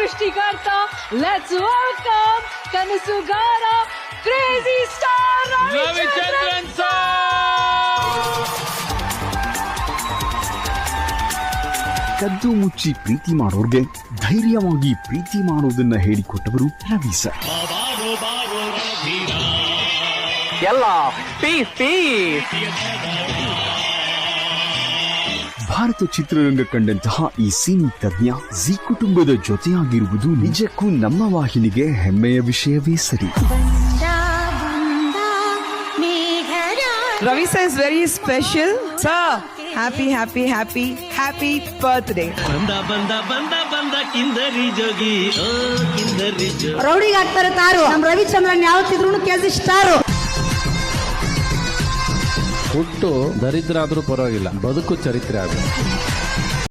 ಸೃಷ್ಟಿಕರ್ತ. Let's welcome ಕನಸುಗಾರ crazy star Ravichandran ಕದ್ದು ಮುಚ್ಚಿ ಪ್ರೀತಿ ಮಾಡೋರ್ಗೆ ಧೈರ್ಯವಾಗಿ ಪ್ರೀತಿ ಮಾಡೋದನ್ನ ಹೇಳಿಕೊಟ್ಟವರು ರವಿ ಸರ್. ಎಲ್ಲ ಪೀಸ್ ಪೀಸ್. ಭಾರತ ಚಿತ್ರರಂಗ ಕಂಡಂತಹ ಈ ಸಿನಿ ತಜ್ಞ ಜಿ ಕುಟುಂಬದ ಜೊತೆಯಾಗಿರುವುದು ನಿಜಕ್ಕೂ ನಮ್ಮ ವಾಹಿನಿಗೆ ಹೆಮ್ಮೆಯ ವಿಷಯವೇ ಸರಿ. Ravi sir is very special. Sir, happy birthday. ರೌಡಿಗೆ ಆಗ್ತಾರೆ ತಾರು. ನಮ್ಮ ರವಿಚಂದ್ರನ್ ಯಾವತ್ತಿದ್ರು ಕೆಜಿ ಸ್ಟಾರು. ಹುಟ್ಟು ದರಿದ್ರ ಆದ್ರೂ ಪರವಾಗಿಲ್ಲ, ಬದುಕು ಚರಿತ್ರೆ ಆಗುತ್ತೆ.